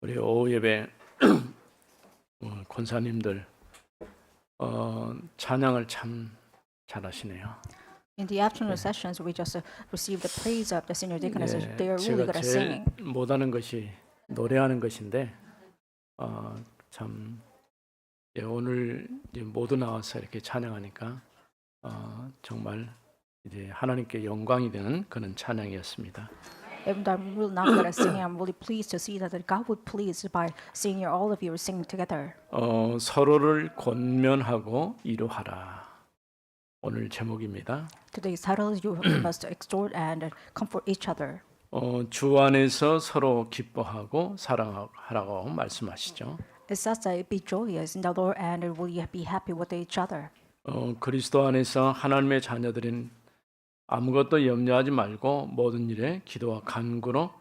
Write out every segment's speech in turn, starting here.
우리 오후 예배 권사님들 찬양을 참 잘하시네요. In the afternoon sessions, we just received the praise of the senior deaconesses. 네, They are really 제가 good at 제일 singing. 못하는 것이 노래하는 것인데 참 오늘 이제 모두 나와서 이렇게 찬양하니까 정말 이제 하나님께 영광이 되는 그런 찬양이었습니다. Even though I'm really not good at singing, I'm really pleased to see that God would please by seeing all of you singing together. 서로를 권면하고 이루하라. 오늘 제목입니다. Today's title is "You must exhort and comfort each other." 주 안에서 서로 기뻐하고 사랑하라고 말씀하시죠. It says that be joyous in the Lord and will you be happy with each other. 그리스도 안에서 하나님의 자녀들인 아무것도 염려하지 말고 모든 일에 기도와 간구로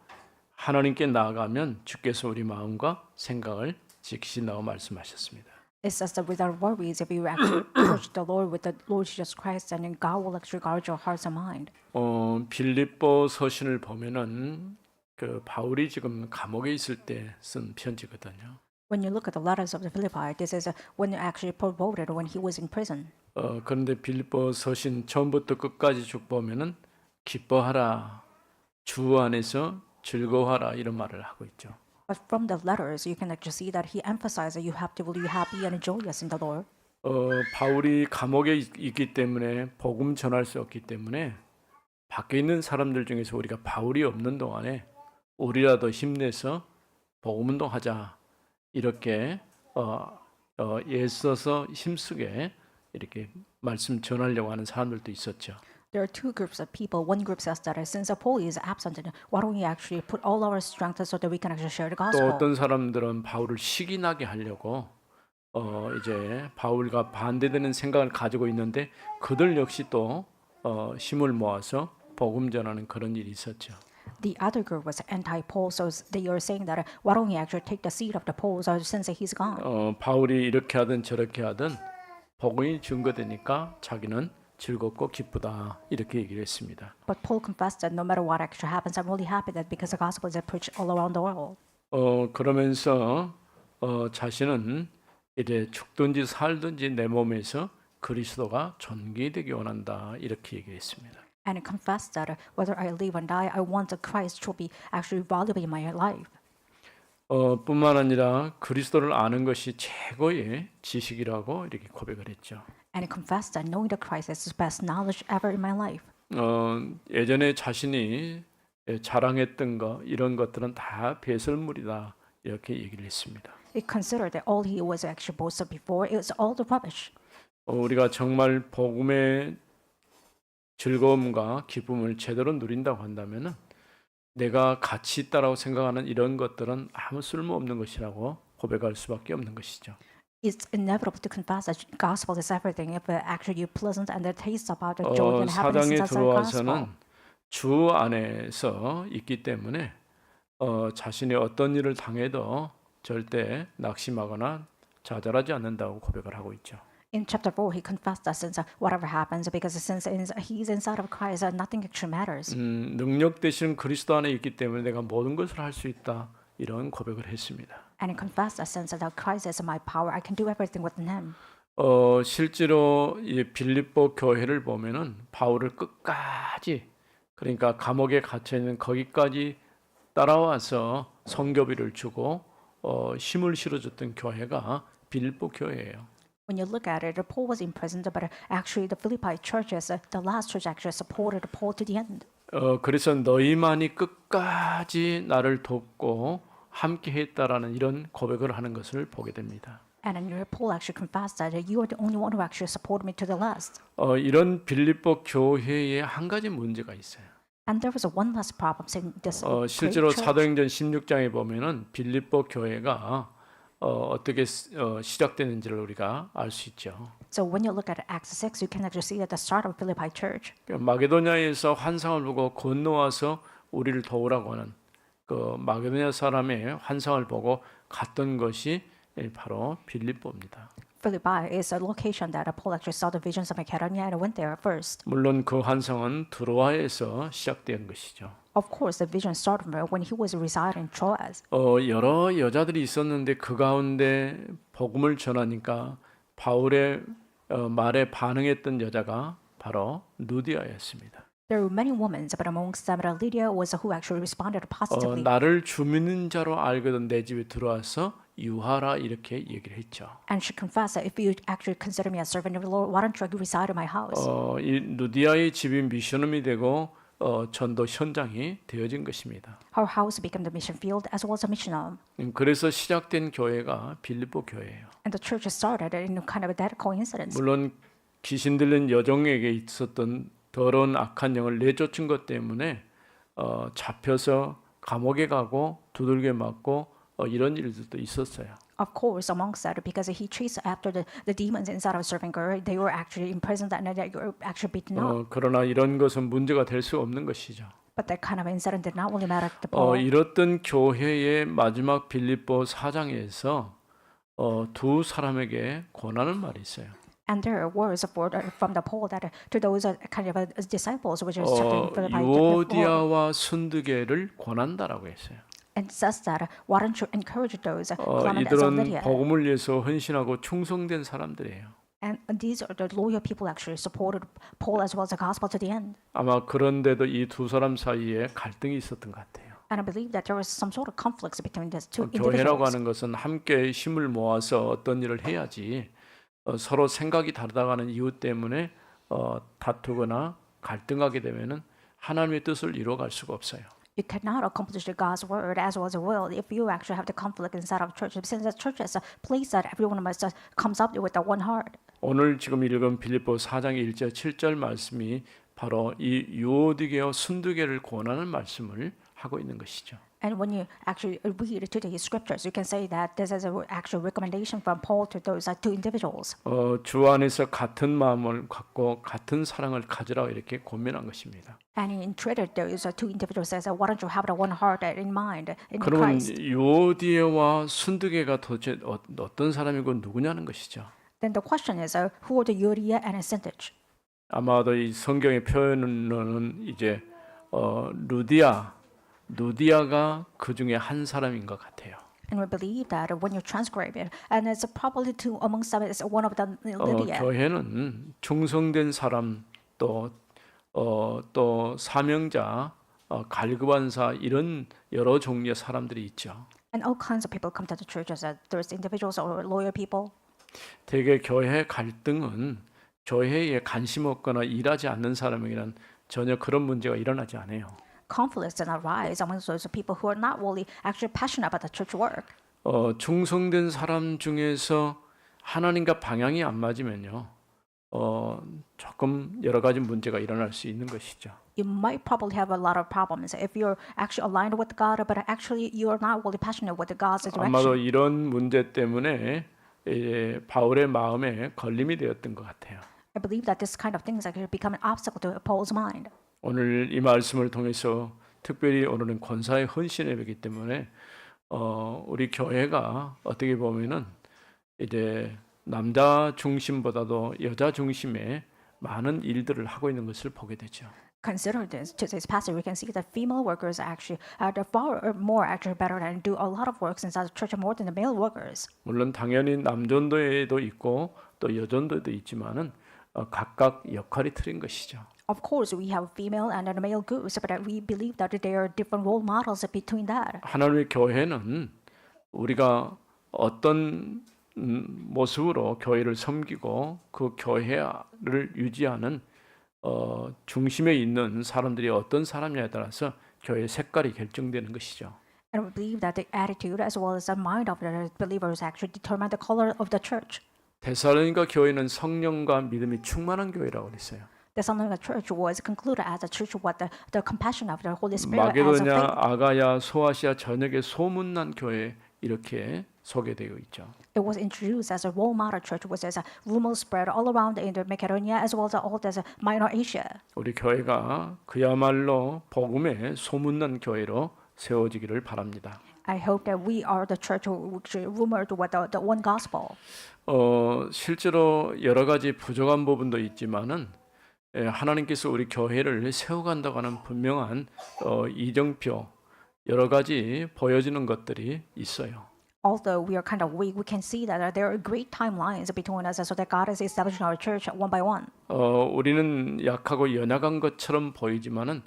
하나님께 나아가면 주께서 우리 마음과 생각을 지키신다고 말씀하셨습니다. It says that without worries, if you actually approach the Lord with the Lord Jesus Christ, then God will actually guard your hearts and mind. 빌립보 서신을 보면은 그 바울이 지금 감옥에 있을 때 쓴 편지거든요. When you look at the letters of the Philippi, this is when actually Paul wrote it when he was in prison. 그런데 빌립보 서신 처음부터 끝까지 쭉 보면은 기뻐하라, 주 안에서 즐거워하라 이런 말을 하고 있죠. But from the letters, you can actually see that he emphasized that you have to be happy and joyous in the Lord. 바울이 감옥에 있기 때문에 복음 전할 수 없기 때문에 밖에 있는 사람들 중에서 우리가 바울이 없는 동안에 우리라도 힘내서 복음 운동하자 이렇게 애써서 힘쓰게 이렇게 말씀 전하려고 하는 사람들도 있었죠. There are two groups of people. One group says that since Paul is absent, why don't we actually put all our strength so that we can actually share the 또 gospel? 어떤 사람들은 바울을 시기 나게 하려고 이제 바울과 반대되는 생각을 가지고 있는데 그들 역시 또 힘을 모아서 복음 전하는 그런 일이 있었죠. The other group was anti-Paul, so they are saying that why don't we actually take the seat of the Paul since he's gone? 바울이 이렇게 하든 저렇게 하든 복음이 증거되니까 자기는 즐겁고 기쁘다 이렇게 얘기를 했습니다. But Paul confessed that no matter what actually happens, I'm really happy that because the gospel is preached all around the world. 그러면서 자신은 이제 죽든지 살든지 내 몸에서 그리스도가 존귀되기 원한다 이렇게 얘기했습니다. And he confessed that whether I live or die, I want that Christ to be actually valuable in my life. 뿐만 아니라 그리스도를 아는 것이 최고의 지식이라고 이렇게 고백을 했죠. And he confessed that knowing the Christ is the best knowledge ever in my life. 예전에 자신이 자랑했던 거 이런 것들은 다 배설물이다 이렇게 얘기를 했습니다. He considered that all he was actually boasted before, it was all the rubbish. 우리가 정말 복음의 즐거움과 기쁨을 제대로 누린다고 한다면은 내가 가치 있다라고 생각하는 이런 것들은 아무 쓸모없는 것이라고 고백할 수밖에 없는 것이죠. It's inevitable to confess that gospel is everything if actually you pleasant and the taste about the joy and happiness 사당에 inside the gospel. 들어와서는 주 안에서 있기 때문에 자신이 어떤 일을 당해도 절대 낙심하거나 좌절하지 않는다고 고백을 하고 있죠. In chapter 4, he confessed that since whatever happens, because since he's inside of Christ, nothing actually matters. 능력 되시는 그리스도 안에 있기 때문에 내가 모든 것을 할 수 있다 이런 고백을 했습니다. And he confessed that since that Christ is my power, I can do everything within him. 실제로 이 빌립보 교회를 보면은 바울을 끝까지 그러니까 감옥에 갇혀 있는 거기까지 따라와서 성교비를 주고 힘을 실어줬던 교회가 빌립보 교회예요. When you look at it, Paul was imprisoned, but actually the Philippi church is the last church actually supported Paul to the end. 그래서 너희만이 끝까지 나를 돕고 함께 했다라는 이런 고백을 하는 것을 보게 됩니다. And then Paul actually confessed that you are the only one who actually supported me to the last. 이런 빌립보 교회에 한 가지 문제가 있어요. And there was one last problem in this 실제로 great church. 사도행전 16장에 보면은 빌립보 교회가 어떻게 시작되는지를 우리가 알 수 있죠. So when you look at Acts 6, you can actually see at the start of Philippi church. 마게도냐에서 환상을 보고 건너와서 우리를 도우라고 하는 그 마게도냐 사람의 환상을 보고 갔던 것이 바로 빌립보입니다. Philippi is a location that Paul actually saw the visions of Macedonia and went there first. 물론 그 환상은 드로아에서 시작된 것이죠. Of course, the vision started when he was residing in Troas. 여러 여자들이 있었는데 그 가운데 복음을 전하니까 바울의 말에 반응했던 여자가 바로 누디아였습니다. There were many women, but amongst them, Lydia was who actually responded positively. 나를 주 믿는 자로 알거든 내 집에 들어와서 유하라 이렇게 얘기를 했죠. And she confessed that if you actually consider me a servant of the Lord, why don't you reside in my house? 이 누디아의 집이 미션홈이 되고 전도 현장이 되어진 것입니다. Her house became the mission field as well as a mission home. 그래서 시작된 교회가 빌립보 교회예요. And the church started in kind of that coincidence. 물론 귀신 들린 여종에게 있었던 더러운 악한 영을 내쫓은 것 때문에 잡혀서 감옥에 가고 두들겨 맞고 이런 일들도 있었어요. Of course, amongst that, because he chased after the demons inside of serving her, they were actually imprisoned and they were actually beaten up. 그러나 이런 것은 문제가 될 수 없는 것이죠. But that kind of incident did not really matter to Paul. 이렇던 교회의 마지막 빌립보 4장에서 두 사람에게 권하는 말이 있어요. And there are words of word from the Paul that to those kind of disciples, which is chapter Philippi chapter 4. 유오디아와 순드게를 권한다라고 했어요. And says that why don't you encourage those Clement and 이들은 Lydia? 복음을 위해서 헌신하고 충성된 사람들이에요. And these are the loyal people actually supported Paul as well as the gospel to the end. 아마 그런데도 이 두 사람 사이에 갈등이 있었던 것 같아요. And I believe that there was some sort of conflicts between these two 교회라고 individuals. 하는 것은 함께 힘을 모아서 어떤 일을 해야지 서로 생각이 다르다가는 이유 때문에 다투거나 갈등하게 되면은 하나님의 뜻을 이루어갈 수가 없어요. You cannot accomplish the God's word as well as the will if you actually have the conflict inside of church. Since the church is a place that everyone must comes up with the one heart. 오늘 지금 읽은 빌립보 4장 1절 7절 말씀이 바로 이 유오디게와 순두게를 권하는 말씀을 하고 있는 것이죠. And when you actually read today's scriptures, you can say that this is an actual recommendation from Paul to those two individuals. 주 안에서 같은 마음을 갖고 같은 사랑을 가지라고 이렇게 권면한 것입니다. And he entreated those two individuals says, why don't you have the one heart in mind in 그러면 Christ? 유오디에와 순두게가 도대체 어떤 사람이고 누구냐는 것이죠. Then the question is, who are the Euodia and Syntyche? 아마도 이 성경의 표현으로는 이제 누디아가 그 중에 한 사람인 것 같아요. And we believe that when you transcribe it, and it's probably two amongst them is one of them Lydia. 교회는 충성된 사람 또 사명자, 갈급한사 이런 여러 종류의 사람들이 있죠. And all kinds of people come to the churches. There's individuals or loyal people. 대개 교회 갈등은 교회에 관심 없거나 일하지 않는 사람에게는 전혀 그런 문제가 일어나지 않아요. Conflicts and arise among those people who are not really actually passionate about the church work. 충성된 사람 중에서 하나님과 방향이 안 맞으면요, 조금 여러 가지 문제가 일어날 수 있는 것이죠. You might probably have a lot of problems if you're actually aligned with God, but actually you are not really passionate with God's 아마도 direction. 이런 문제 때문에 바울의 마음에 걸림이 되었던 것 같아요. I believe that this kind of things actually become an obstacle to Paul's mind. 오늘 이 말씀을 통해서 특별히 오늘은 권사의 헌신의 배이기 때문에 우리 교회가 어떻게 보면은 이제 남자 중심보다도 여자 중심의 많은 일들을 하고 있는 것을 보게 되죠. Consider this today's passage. We can see that female workers actually are far more actually better and do a lot of works inside the church more than the male workers. 물론 당연히 남전도에도 있고 또 여전도에도 있지만은 각각 역할이 틀린 것이죠. Of course, we have female and male groups, but we believe that there are different role models between that. 하나님의 교회는 우리가 어떤 모습으로 교회를 섬기고 그 교회를 유지하는 중심에 있는 사람들이 어떤 사람이냐에 따라서 교회의 색깔이 결정되는 것이죠. And we believe that the attitude as well as the mind of the believers actually determine the color of the church. 데살로니가 교회는 성령과 믿음이 충만한 교회라고 그랬어요. The Thessalonica church was concluded as a church with the compassion of the Holy Spirit as a 마게도냐, faith. 아가야, 소아시아 전역에 소문난 교회 이렇게 소개되어 있죠. It was introduced as a role model church, which is a rumor spread all around in the Macedonia as well as all the minor Asia. 우리 교회가 그야말로 복음의 소문난 교회로 세워지기를 바랍니다. I hope that we are the church which rumored with the one gospel. 실제로 여러 가지 부족한 부분도 있지만은 하나님께서 우리 교회를 세워간다고 하는 분명한 이정표 여러 가지 보여지는 것들이 있어요. Although we are kind of weak, we can see that there are great timelines between us, so that God is establishing our church one by one. 우리는 약하고 연약한 것처럼 보이지만은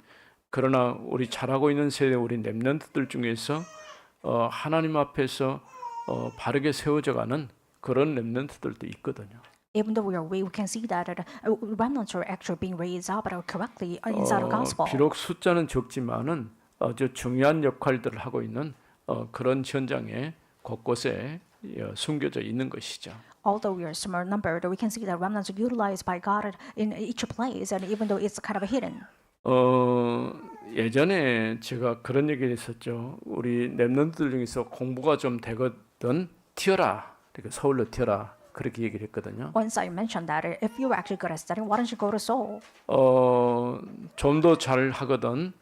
그러나 우리 잘하고 있는 세대 우리 렘넌트들 중에서 하나님 앞에서 바르게 세워져가는 그런 렘넌트들도 있거든요. Even though we are weak, we can see that remnants are actually being raised up correctly inside the gospel. 비록 숫자는 적지만은 아주 중요한 역할들을 하고 있는 그런 현장에 곳곳에 숨겨져 있는 것이죠. Although we are small numbered, we can see that remnants are utilized by God in each place, and even though it's kind of hidden. 예전에 제가 그런 얘기를 했었죠. 우리 렘넌트들 중에서 공부가 좀 되거든 튀어라. 이렇게 서울로 튀어라. 그렇게 얘기를 했거든요. Once I mentioned that if you're actually good at studying, why don't you go to Seoul? 좀 더 잘 하거든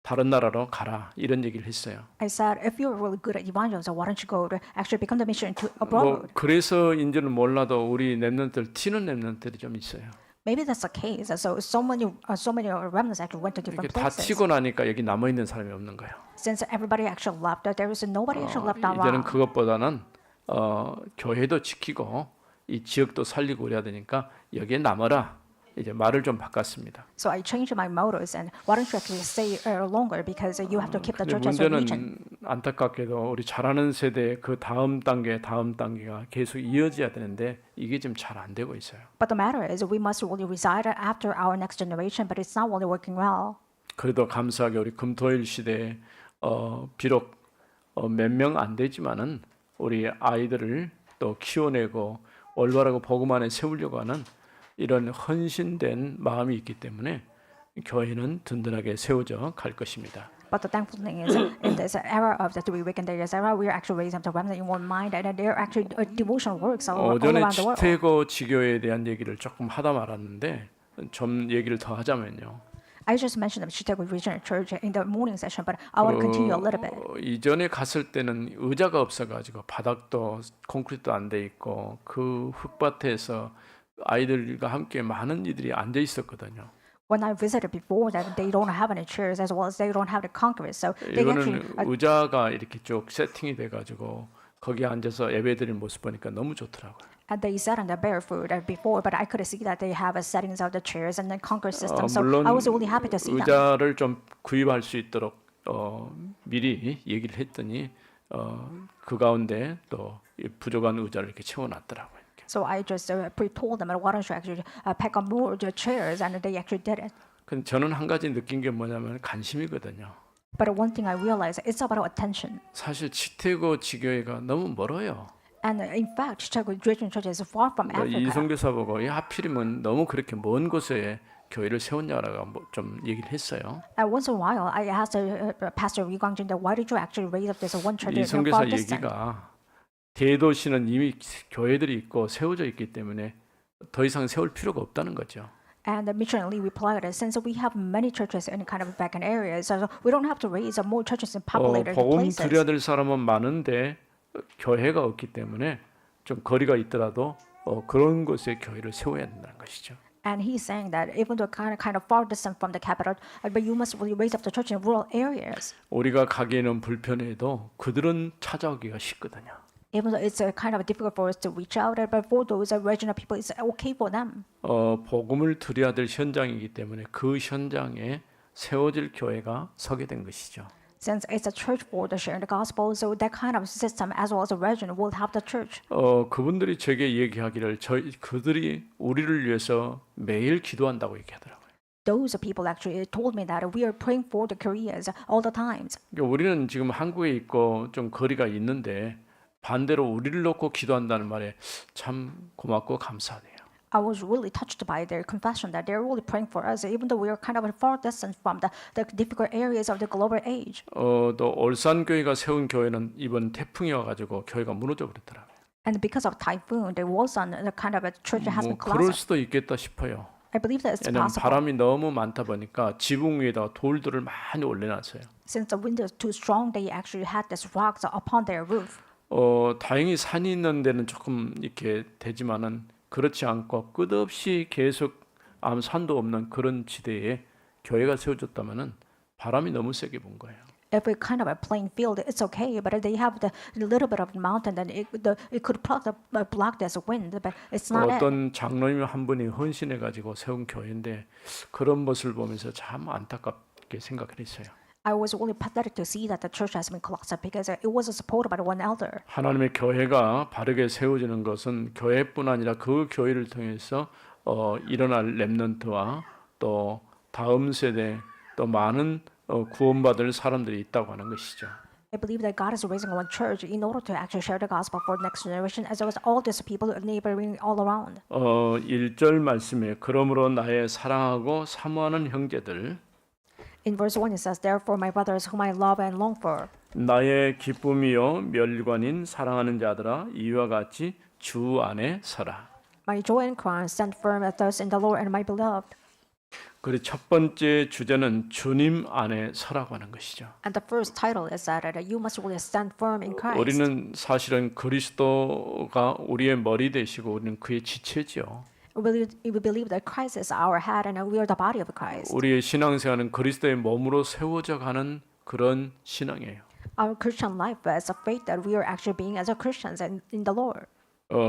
다른 나라로 가라. 이런 얘기를 했어요. I said, if you're really good at evangelism, why don't you go to actually become the missionary to 뭐 abroad? 그래서인지는 몰라도 우리 렘넌트들 튀는 렘넌트들이 좀 있어요. Maybe that's the case. So many remnants actually went to 이렇게 different 다 places. 튀고 나니까 여기 남아 있는 사람이 없는 거예요. Since everybody actually left, there is nobody actually left 이제는 around. 그것보다는 교회도 지키고 이 지역도 살리고 그래야 되니까 여기에 남아라. 이제 말을 좀 바꿨습니다. So I changed my motives, and why don't you actually stay longer, because you have to keep the 근데 church as a region. 문제는 안타깝게도 우리 잘하는 세대 그 다음 단계가 계속 이어져야 되는데 이게 지금 잘 안 되고 있어요. But the matter is, we must really reside after our next generation, but it's not really working well. 그래도 감사하게 우리 금토일 시대에 비록 몇 명 안 되지만은 우리 아이들을 또 키워내고 올바르고 복음 안에 세우려고 하는 이런 헌신된 마음이 있기 때문에 교회는 든든하게 세워져 갈 것입니다. But the thankful thing is, in this era of the three wicked days era, we are actually raising up the remnant in one mind, and there are actually devotional works all 오전에 around the world. 치태고 지교에 대한 얘기를 조금 하다 말았는데 좀 얘기를 더 하자면요. I just mentioned the Chittagong Regional Church in the morning session, but I want to continue a little bit. 이전에 갔을 때는 의자가 없어가지고 바닥도 콘크리트도 안 돼 있고 그 흙밭에서 아이들과 함께 많은 이들이 앉아 있었거든요. When I visited before that, they don't have any chairs as well as they don't have the concrete, so they actually 이거는 의자가 이렇게 쭉 세팅이 돼가지고 거기 앉아서 예배드리는 모습 보니까 너무 좋더라고요. and they sat on the barefoot before, but I could see that they have a settings of the chairs and the concrete system. So 물론 I was really happy to see them. 의자를 좀 구입할 수 있도록 미리 얘기를 했더니 그 가운데 또 이 부족한 의자를 이렇게 채워놨더라고요. So I just pre-told them, why don't you actually pack up more chairs, and they actually did it. 근데 저는 한 가지 느낀 게 뭐냐면 관심이거든요. But one thing I realized, it's about attention. 사실 치태고 지교회가 너무 멀어요. And in fact, Chittagong Regional Church is far from Africa. 이성교사 보고 하필이면 너무 그렇게 먼 곳에 교회를 세웠냐라고 좀 얘기를 했어요. Once in a while, I asked Pastor Lee Gangjin that why did you actually raise up this one church in 이성교사 far distant? 얘기가 대도시는 이미 교회들이 있고 세워져 있기 때문에 더 이상 세울 필요가 없다는 거죠. And the missionary replied, since we have many churches in kind of vacant areas, so we don't have to raise more churches in populated 복음 places. 드려야 될 사람은 많은데 교회가 없기 때문에 좀 거리가 있더라도 그런 곳에 교회를 세워야 된다는 것이죠. And he's saying that even though kind of far distant from the capital, but you must really raise up the church in rural areas. 우리가 가기에는 불편해도 그들은 찾아오기가 쉽거든요. Even though it's kind of difficult for us to reach out, but for those regional people, it's okay for them. 복음을 드려야 될 현장이기 때문에 그 현장에 세워질 교회가 서게 된 것이죠. Since it's a church for the sharing the gospel, so that kind of system as well as a region will have the church. 그분들이 제게 얘기하기를 그들이 우리를 위해서 매일 기도한다고 얘기하더라고요. Those people actually told me that we are praying for the Koreans all the times. 그러니까 우리는 지금 한국에 있고 좀 거리가 있는데 반대로 우리를 놓고 기도한다는 말에 참 고맙고 감사해요. I was really touched by their confession that they're really praying for us, even though we are kind of far distant from the difficult areas of the global age. 또 올산 교회가 세운 교회는 이번 태풍이 와가지고 교회가 무너져 버렸더라고요. And because of typhoon, there was the kind of a church that has been 그럴 collapsed. 수도 있겠다 싶어요. I believe that it's 왜냐하면 possible. 바람이 너무 많다 보니까 지붕 위에다가 돌들을 많이 올려놨어요. Since the wind is too strong, they actually had these rocks upon their roof. 다행히 산이 있는 데는 조금 이렇게 되지만은 그렇지 않고 끝없이 계속 아무 산도 없는 그런 지대에 교회가 세워졌다면은 바람이 너무 세게 분 거예요. If we kind of a plain field, it's okay. But if they have the little bit of mountain, then it could block this wind. But it's not it. 어떤 장로님 한 분이 헌신해 가지고 세운 교회인데 그런 모습을 보면서 참 안타깝게 생각을 했어요. I was really pathetic to see that the church has been collapsed because it was supported by one elder. 하나님의 교회가 바르게 세워지는 것은 교회뿐 아니라 그 교회를 통해서 일어날 렘넌트와 또 다음 세대 또 많은 구원받을 사람들이 있다고 하는 것이죠. I believe that God is raising one church in order to actually share the gospel for the next generation, as well as all these people neighboring all around. 1절 말씀에 그러므로 나의 사랑하고 사모하는 형제들 In verse 1 it says, "Therefore, my brothers, whom I love and long for, 나의 기쁨이요 멸관인 사랑하는 자들아 이와 같이 주 안에 서라. my joy and crown, stand firm thus in the Lord and my beloved." 그리고 첫 번째 주제는 주님 안에 서라고 하는 것이죠. And the first title is that you must really stand firm in Christ. 우리는 사실은 그리스도가 우리의 머리 되시고 우리는 그의 지체죠. We believe that Christ is our head and we are the body of Christ. 우리의 신앙생활은 그리스도의 몸으로 세워져 가는 그런 신앙이에요. Our Christian life is a faith that we are actually being as a Christians in the Lord.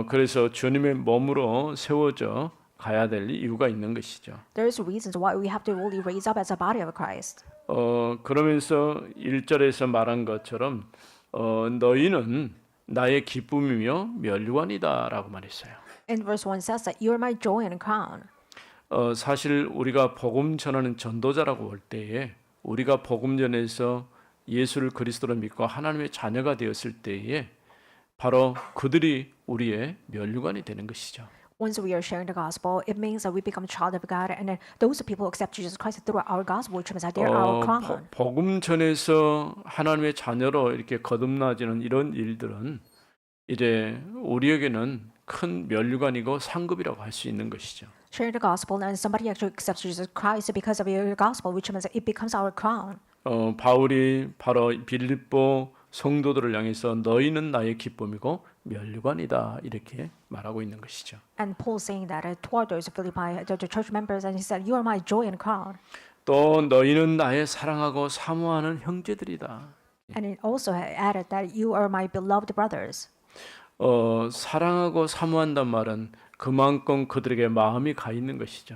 그래서 주님의 몸으로 세워져 가야 될 이유가 있는 것이죠. There's reasons why we have to really raise up as a body of Christ. 그러면서 1절에서 말한 것처럼 너희는 나의 기쁨이며 멸관이다라고 말했어요. In verse 1 says that you are my joy and crown. 사실 우리가 복음 전하는 전도자라고 볼 때에 우리가 복음 전해서 예수를 그리스도로 믿고 하나님의 자녀가 되었을 때에 바로 그들이 우리의 멸관이 되는 것이죠. Once we are sharing the gospel, it means that we become a child of God, and then those people who accept Jesus Christ through our gospel, which means that they're our crown. 복음 전에서 하나님의 자녀로 이렇게 거듭나지는 이런 일들은 이제 우리에게는 큰 멸관이고 상급이라고 할 수 있는 것이죠. Sharing the gospel, and somebody actually accepts Jesus Christ because of your gospel, which means that it becomes our crown. 바울이 바로 빌립보 성도들을 향해서 너희는 나의 기쁨이고 멸관이다 이렇게 말하고 있는 것이죠. And Paul saying that toward those Philippi, the church members, and he said, "You are my joy and crown." 또 너희는 나의 사랑하고 사모하는 형제들이다. And it also added that you are my beloved brothers. 사랑하고 사모한단 말은 그만큼 그들에게 마음이 가 있는 것이죠.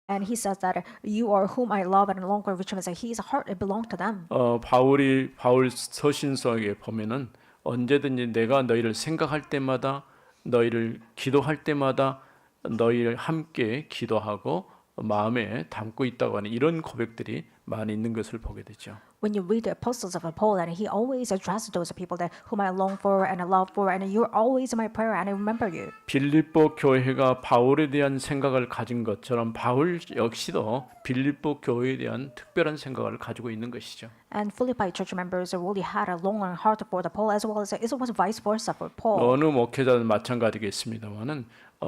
And he says that you are whom I love and long for, which means that his heart belongs to them. 바울 서신서에 보면은 언제든지 내가 너희를 생각할 때마다 너희를 기도할 때마다 너희를 함께 기도하고 마음에 담고 있다고 하는 이런 고백들이 많이 있는 것을 보게 되죠. When you read the epistles of Paul, and he always addresses those people that whom I long for and I love for, and you're always in my prayer, and I remember you. 빌립보 교회가 바울에 대한 생각을 가진 것처럼 바울 역시도 빌립보 교회에 대한 특별한 생각을 가지고 있는 것이죠. And Philippi church members really had a long heart for the Paul, as well as it was vice versa for Paul. 어느 목회자는 마찬가지겠습니다만은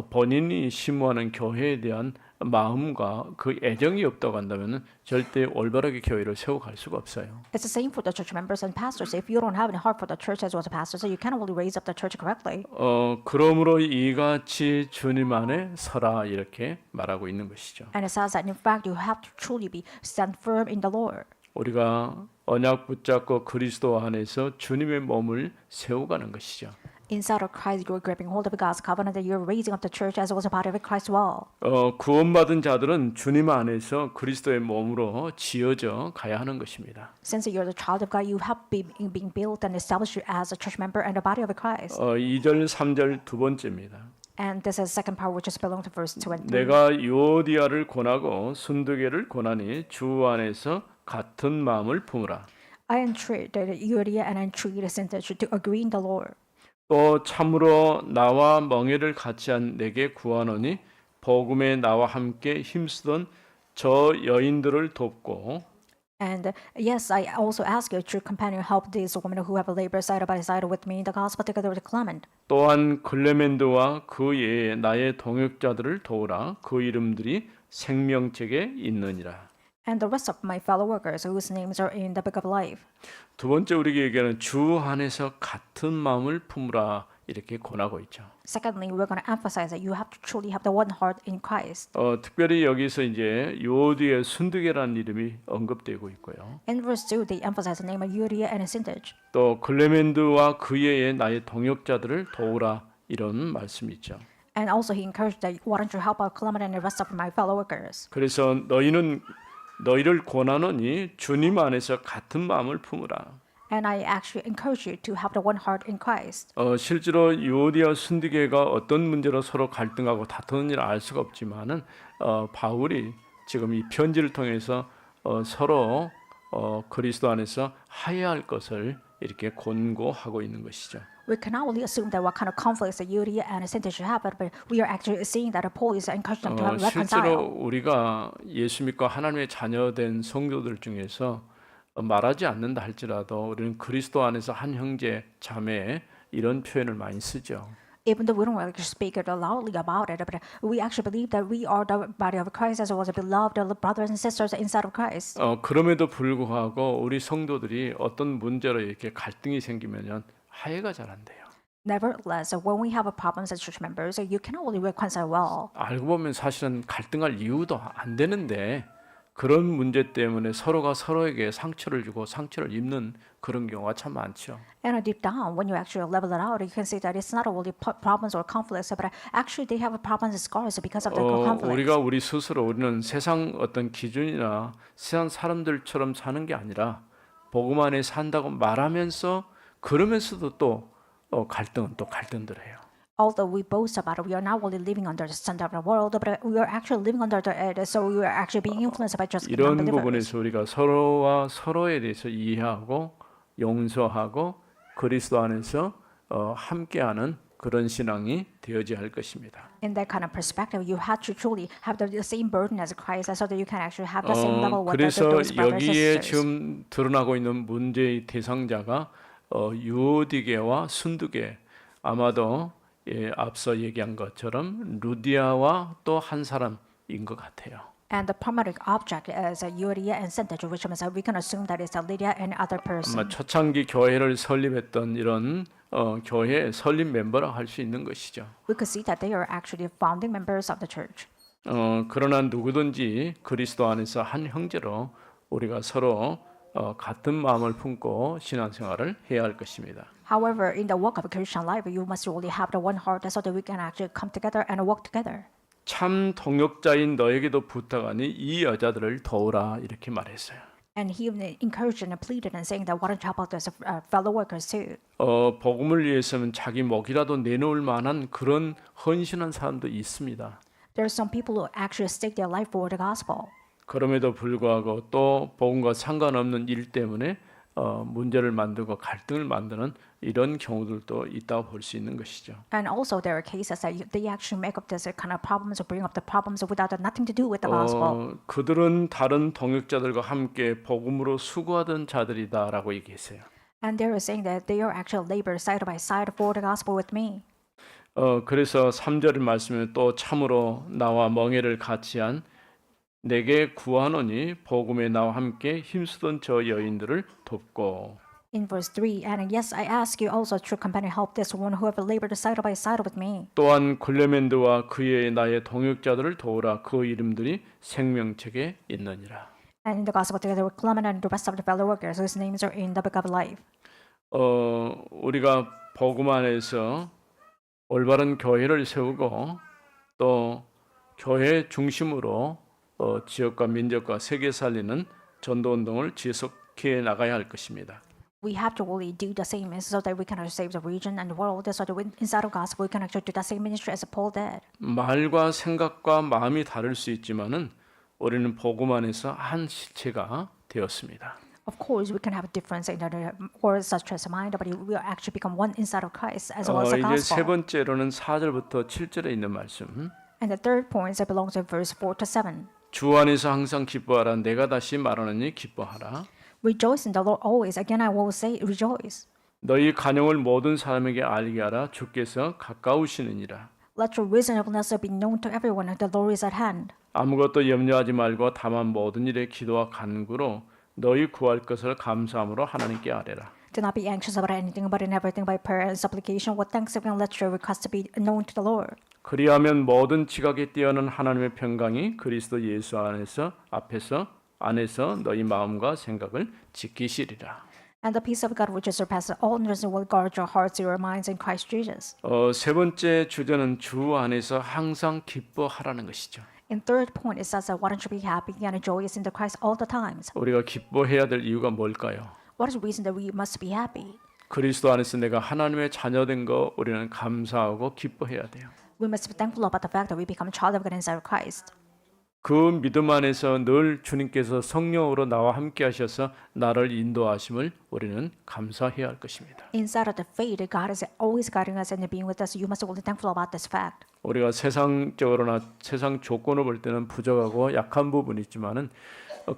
본인이 심무하는 교회에 대한 마음과 그 애정이 없다고 한다면 절대 올바르게 교회를 세워갈 수가 없어요. It's the same for the church members and pastors. If you don't have any heart for the church as well as the pastors, so you cannot really raise up the church correctly. 그러므로 이같이 주님 안에 서라 이렇게 말하고 있는 것이죠. And it says that in fact you have to truly be stand firm in the Lord. 우리가 언약 붙잡고 그리스도 안에서 주님의 몸을 세워가는 것이죠. Inside of Christ, you are grabbing hold of God's covenant, that you are raising up the church as well as a part of Christ well. 구원받은 자들은 주님 안에서 그리스도의 몸으로 지어져 가야 하는 것입니다. Since you are the child of God, you have been being built and established as a church member and the body of Christ. 2절, 3절 두 번째입니다. And this is the second part, which is belong to verse 2 and 3. 내가 유오디아를 권하고 순두개를 권하니 주 안에서 같은 마음을 품으라. I entreat that Euodia and I entreat Syntyche to agree in the Lord. 또 참으로 나와 멍에를 같이 한 내게 구하노니 복음에 나와 함께 힘쓰던 저 여인들을 돕고 And yes, I also ask your true companion help these women who have labored side by side with me in the gospel together with Clement. 또한 클레멘드와 그 외에 나의 동역자들을 도우라. 그 이름들이 생명책에 있느니라. and the rest of my fellow workers whose names are in the book of life. 두 번째 우리에게 얘기하는 주 안에서 같은 마음을 품으라 이렇게 권하고 있죠. Secondly, we're going to emphasize that you have to truly have the one heart in Christ. 특별히 여기서 이제 요디의 순두계라는 이름이 언급되고 있고요. In verse 2, they emphasize the name of Euodia and Syntyche. 또 글레멘드와 그 외의 나의 동역자들을 도우라 이런 말씀이 있죠. And also he encouraged that why don't you help out Clement and the rest of my fellow workers. 그래서 너희를 권하노니 주님 안에서 같은 마음을 품으라. And I actually encourage you to have the one heart in Christ. 실제로 요디와 순두계가 어떤 문제로 서로 갈등하고 다투는지를 알 수가 없지만은 바울이 지금 이 편지를 통해서 서로 그리스도 안에서 화해할 것을 이렇게 권고하고 있는 것이죠. We cannot only assume that what kind of conflicts that Euodia and Syntyche have, but we are actually seeing that Paul is encouraging them to 실제로 reconcile. 우리가 예수 믿고 하나님의 자녀된 성도들 중에서 말하지 않는다 할지라도 우리는 그리스도 안에서 한 형제 자매 이런 표현을 많이 쓰죠. Even though we don't really speak it loudly about it, but we actually believe that we are the body of Christ as well as beloved brothers and sisters inside of Christ. 그럼에도 불구하고 우리 성도들이 어떤 문제로 이렇게 갈등이 생기면은 화해가 잘 안 돼요. Nevertheless, when we have problems as church members, you cannot really reconcile well. 알고 보면 사실은 갈등할 이유도 안 되는데 그런 문제 때문에 서로가 서로에게 상처를 주고 상처를 입는 그런 경우가 참 많죠. And deep down, when you actually level it out, you can see that it's not only problems or conflicts, but actually they have problems and scars because of the conflicts. 우리가 우리 스스로 우리는 세상 어떤 기준이나 세상 사람들처럼 사는 게 아니라 복음 안에 산다고 말하면서 그러면서도 또 갈등은 또 갈등들해요. Although we boast about it, we are not only living under the standard of the world, but we are actually living under it, so we are actually being influenced by just 이런 non-believers. 부분에서 우리가 서로와 서로에 대해서 이해하고 용서하고 그리스도 안에서 함께하는 그런 신앙이 되어져야 할 것입니다. In that kind of perspective, you have to truly have the same burden as Christ, so that you can actually have the same level with 그래서 those brothers and 여기에 sisters. 지금 드러나고 있는 문제의 대상자가 유오디게와 순두게 아마도 앞서 얘기한 것처럼 루디아와 또 한 사람인 것 같아요. And the primary object is Euodia and Syntyche, which means that we can assume that it's Lydia and other person. 아마 초창기 교회를 설립했던 이런 교회 설립 멤버라 할 수 있는 것이죠. We could see that they are actually founding members of the church. 그러나 누구든지 그리스도 안에서 한 형제로 우리가 서로 같은 마음을 품고 신앙생활을 해야 할 것입니다. However, in the walk of Christian life, you must really have the one heart so that we can actually come together and walk together. 참 동역자인 너에게도 부탁하니 이 여자들을 도우라 이렇게 말했어요. And he even encouraged and pleaded and saying that why don't you help out those fellow workers too? 복음을 위해서는 자기 목이라도 내놓을 만한 그런 헌신한 사람도 있습니다. There are some people who actually stake their life for the gospel. 그럼에도 불구하고 또 복음과 상관없는 일 때문에 문제를 만들고 갈등을 만드는 이런 경우들도 있다고 볼 수 있는 것이죠. And also there are cases that they actually make up this kind of problems or bring up the problems without nothing to do with the gospel. 그들은 다른 동역자들과 함께 복음으로 수고하던 자들이다라고 얘기했어요. And they are saying that they are actually labor side by side for the gospel with me. 그래서 3절 말씀에 또 참으로 나와 멍에를 같이 한 내게 구하노니 복음에 나와 함께 힘쓰던 저 여인들을 돕고. In verse 3, and yes, I ask you also to company help this one who have labored side by side with me. 또한 글레멘드와 그의 나의 동역자들을 도우라 그 이름들이 생명책에 있느니라. And in the gospel together with Clement and the rest of the fellow workers whose names are in the book of life. 우리가 복음 안에서 올바른 교회를 세우고 또 교회 중심으로 지역과 민족과 세계 살리는 전도 운동을 지속해 나가야 할 것입니다. We have to really do the same so that we can save the region and the world. So that inside of gospel we can actually do the same ministry as Paul did. 말과 생각과 마음이 다를 수 있지만은 우리는 복음 안에서 한 실체가 되었습니다. Of course, we can have a difference in the words such as mind, but we will actually become one inside of Christ as well as the 이제 세 gospel. 번째로는 4절부터 7절에 있는 말씀. And the third point belongs to verse 4 to 7. 주 안에서 항상 기뻐하라. 내가 다시 말하노니 기뻐하라. Rejoice in the Lord always. Again, I will say, rejoice. 너희 간영을 모든 사람에게 알게 하라. 주께서 가까우시느니라. Let your reasonableness be known to everyone. The Lord is at hand. 아무것도 염려하지 말고 다만 모든 일에 기도와 간구로 너희 구할 것을 감사함으로 하나님께 아뢰라. Do not be anxious about anything, but in everything by prayer and supplication with thanksgiving let your requests be known to the Lord. 그리하면 모든 지각에 뛰어난 하나님의 평강이 그리스도 예수 안에서 너희 마음과 생각을 지키시리라. And the peace of God which surpasses all understanding will guard your hearts, your minds in Christ Jesus. 세 번째 주제는 주 안에서 항상 기뻐하라는 것이죠. In third point, it says that why don't you be happy and joyous in the Christ all the times? 우리가 기뻐해야 될 이유가 뭘까요? What is the reason that we must be happy? 그리스도 안에서 내가 하나님의 자녀된 거 우리는 감사하고 기뻐해야 돼요. We must be thankful about the fact that we become a child of God inside of Christ. 그 믿음 안에서 늘 주님께서 성령으로 나와 함께 하셔서 나를 인도하심을 우리는 감사해야 할 것입니다. Inside of the faith, God is always guiding us and being with us. You must be thankful about this fact. 우리가 세상적으로나 세상 조건을 볼 때는 부족하고 약한 부분이 있지만은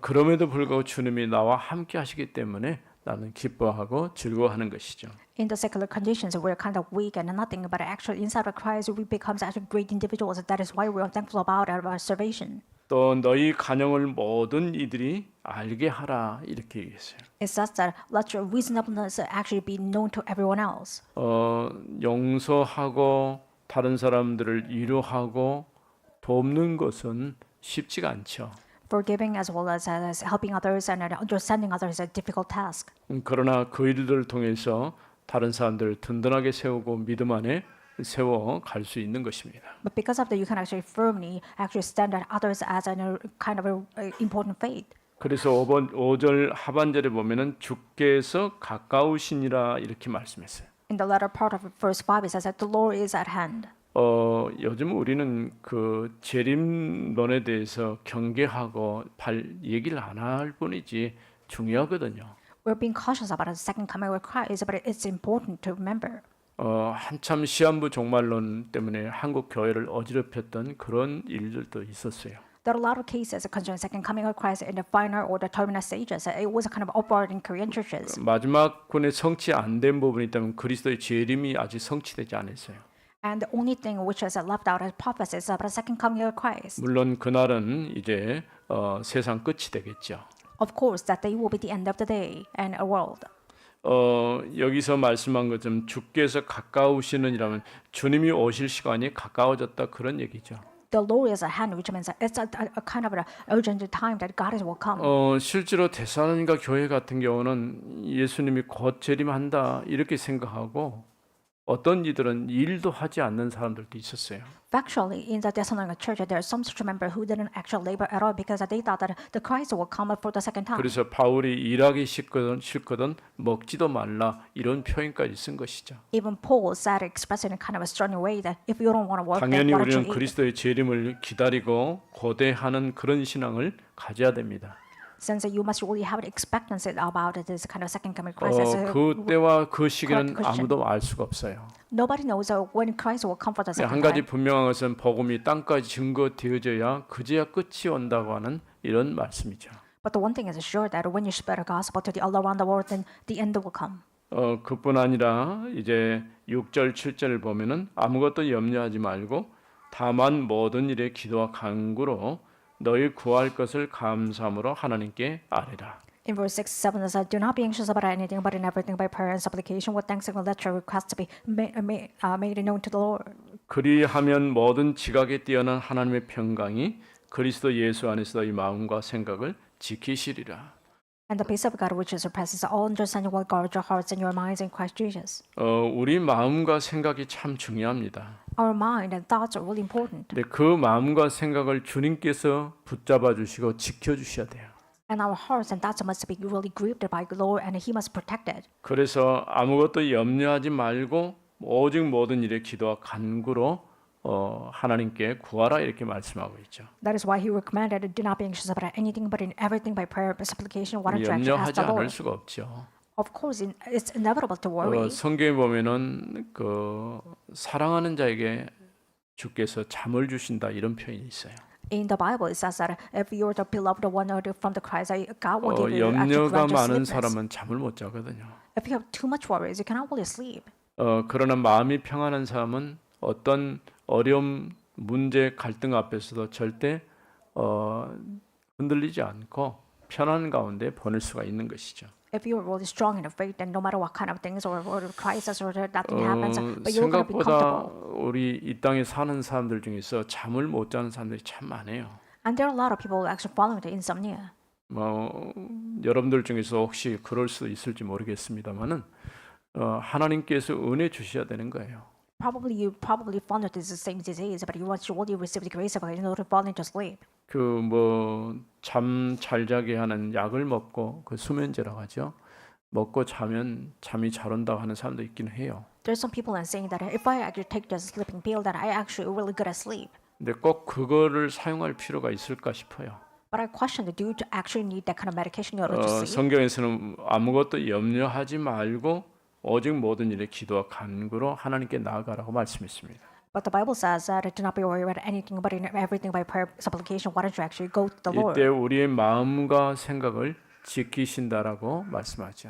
그럼에도 불구하고 주님이 나와 함께 하시기 때문에 나는 기뻐하고 즐거워하는 것이죠. In the secular conditions, we're kind of weak and nothing, but actually inside of Christ, we become actually great individuals. That is why we're thankful about our salvation. 또 너희 간영을 모든 이들이 알게 하라 이렇게 얘기했어요. It says that let your reasonableness actually be known to everyone else. 용서하고 다른 사람들을 위로하고 돕는 것은 쉽지가 않죠. Forgiving as well as helping others and understanding others is a difficult task. 그러나 그 일들을 통해서 다른 사람들을 든든하게 세우고 믿음 안에 세워 갈 수 있는 것입니다. But because of that, you can actually firmly actually stand at others as a kind of a important faith. 그래서 5절 하반절에 보면은 주께서 가까우시니라 이렇게 말씀했어요. In the latter part of verse 5, it says that the Lord is at hand. 요즘 우리는 그 재림론에 대해서 경계하고 얘기를 안 할 뿐이지 중요하거든요. We're being cautious about the second coming of Christ, but it's important to remember. 한참 시한부 종말론 때문에 한국 교회를 어지럽혔던 그런 일들도 있었어요. There are a lot of cases concerning second coming of Christ in the final or the terminal stages. It was a kind of uproar in Korean churches. 마지막 군에 성취 안 된 부분이 있다면 그리스도의 재림이 아직 성취되지 않았어요. And the only thing which is left out as prophecy is about the second coming of Christ. 물론 그날은 이제 세상 끝이 되겠죠. Of course, that day will be the end of the day and a world. 여기서 말씀한 것처럼 주께서 가까우시는이라면 주님이 오실 시간이 가까워졌다 그런 얘기죠. The Lord is at hand, which means that it's a kind of an urgent time that God will come. 실제로 데살로니가 교회 같은 경우는 예수님이 곧 재림한다 이렇게 생각하고 어떤 이들은 일도 하지 않는 사람들도 있었어요. Factually, in the Thessalonica church, there are some church members who didn't actually labor at all because they thought that the Christ will come for the second time. 그래서 바울이 일하기 싫거든 먹지도 말라 이런 표현까지 쓴 것이죠. Even Paul said, expressing in kind of a stern way, that if you don't want to work, then 당연히 why don't you 우리는 eat? 그리스도의 재림을 기다리고 고대하는 그런 신앙을 가져야 됩니다. Since you must really have an expectancy about this kind of second coming Christ. 그 때와 그 시기는 Christian. 아무도 알 수가 없어요. Nobody knows when Christ will come for the 한 second 가지 time. 분명한 것은 복음이 땅까지 증거되어져야 그제야 끝이 온다고 하는 이런 말씀이죠. But the one thing is sure that when you spread the gospel to all around the world, then the end will come. 그뿐 아니라 이제 6절 7절을 보면은 아무것도 염려하지 말고 다만 모든 일에 기도와 간구로 너희 구할 것을 감사함으로 하나님께 아뢰라. In verse 6, 7, it says, do not be anxious about anything, but in everything by prayer and supplication with thanksgiving let your requests be made known to the Lord. 그리하면 모든 지각에 뛰어난 하나님의 평강이 그리스도 예수 안에서 너희 마음과 생각을 지키시리라. And the peace of God, which surpasses all understanding, will guard your hearts and your minds in Christ Jesus. 우리 마음과 생각이 참 중요합니다. Our mind and thoughts are really important. 근데 그 마음과 생각을 주님께서 붙잡아 주시고 지켜 주셔야 돼요. And our hearts and thoughts must be really grieved by the Lord, and He must protect it. 그래서 아무것도 염려하지 말고 오직 모든 일에 기도와 간구로 하나님께 구하라 이렇게 말씀하고 있죠. That is why He recommended, do not be anxious about anything, but in everything by prayer and supplication, why don't you actually ask 염려하지 the 않을 Lord? 수가 없죠. Of course, it's inevitable to worry. 성경에 보면은 그 사랑하는 자에게 주께서 잠을 주신다 이런 표현이 있어요. In the Bible, it says that if you're the beloved one from the Christ, God will give you actually 염려가 grant you 많은 sleepness. 사람은 잠을 못 자거든요. If you have too much worries, you cannot really sleep. 그러나 마음이 평안한 사람은 어떤 어려움, 문제, 갈등 앞에서도 절대 흔들리지 않고 편안 가운데 보낼 수가 있는 것이죠. If you're really strong in the faith, then no matter what kind of things or crisis or nothing happens, but you're going to be 생각보다 comfortable. 우리 이 땅에 사는 사람들 중에서 잠을 못 자는 사람들이 참 많아요. And there are a lot of people actually falling into insomnia. 뭐 여러분들 중에서 혹시 그럴 수 있을지 모르겠습니다만은 하나님께서 은혜 주셔야 되는 거예요. You probably fall into the same disease, but you want to only receive the grace of God in order to fall into sleep. 그 뭐 잠 잘 자게 하는 약을 먹고 그 수면제라고 하죠. 먹고 자면 잠이 잘 온다고 하는 사람도 있긴 해요. There's some people saying that if I actually take this sleeping pill, that I actually really good at sleep. 근데 꼭 그거를 사용할 필요가 있을까 싶어요. But I question, do you actually need that kind of medication in order to sleep? 성경에서는 아무것도 염려하지 말고 오직 모든 일에 기도와 간구로 하나님께 나아가라고 말씀했습니다. But the Bible says that do not be worried about anything, but in everything by prayer, supplication. Why don't you actually go to the Lord? 이때 우리의 마음과 생각을 지키신다라고 말씀하죠.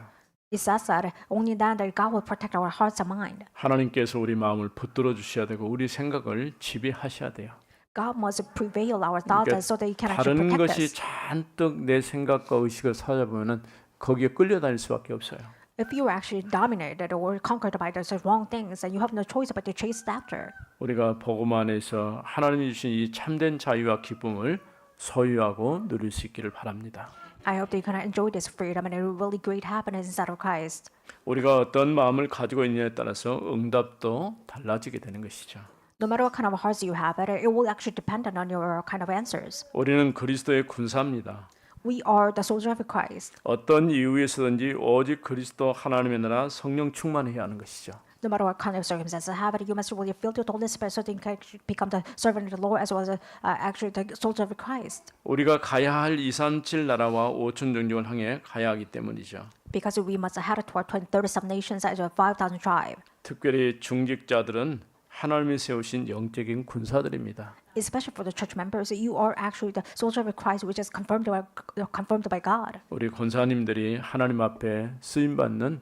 It says that only then that God will protect our hearts and mind. 하나님께서 우리 마음을 붙들어 주셔야 되고 우리 생각을 지배하셔야 돼요. God must prevail our thoughts 그러니까 so that He can actually 다른 protect 것이 us. 잔뜩 내 생각과 의식을 찾아보면은 거기에 끌려다닐 수밖에 없어요. If you are actually dominated or conquered by those wrong things, then you have no choice but to chase after. 우리가 복음 안에서 하나님이 주신 이 참된 자유와 기쁨을 소유하고 누릴 수 있기를 바랍니다. I hope that you can enjoy this freedom and a really great happiness inside of Christ. 우리가 어떤 마음을 가지고 있느냐에 따라서 응답도 달라지게 되는 것이죠. No matter what kind of hearts you have, it will actually depend on your kind of answers. 우리는 그리스도의 군사입니다. We are the soldier of Christ. 어떤 이유에서든지 오직 그리스도 하나님의 나라 성령 충만해야 하는 것이죠. No matter what kind of circumstances have it, you must really feel the Holy Spirit so that you can become the servant of the Lord as well as actually the soldier of Christ. 우리가 가야 할 237 나라와 5천 종족을 향해 가야 하기 때문이죠. Because we must head toward 37 nations as well as 5,000 tribes. 특별히 중직자들은 하나님이 세우신 영적인 군사들입니다. Especially for the church members, you are actually the soldier of Christ, which is confirmed by God. 우리 권사님들이 하나님 앞에 쓰임 받는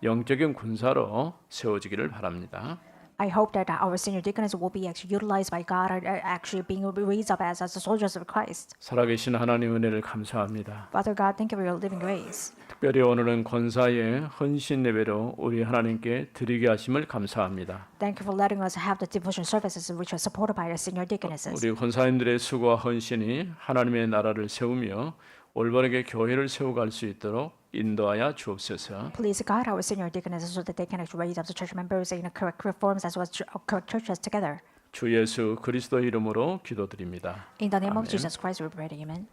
영적인 군사로 세워지기를 바랍니다. I hope that our senior deacons will be actually utilized by God and actually being raised up as the soldiers of Christ. 살아계신 하나님 은혜를 감사합니다. Father God, thank you for your living grace. 특별히 오늘은 권사의 헌신 예배로 우리 하나님께 드리게 하심을 감사합니다. Thank you for letting us have the devotion services which are supported by our senior deaconesses. 우리 권사님들의 수고와 헌신이 하나님의 나라를 세우며 올바르게 교회를 세워갈 수 있도록 인도하여 주옵소서. Please guide our senior deaconesses so that they can actually raise up the church members in correct reforms as well as correct churches together. 주 예수 그리스도 이름으로 기도드립니다. In the name 아멘. of Jesus Christ, we pray. Amen.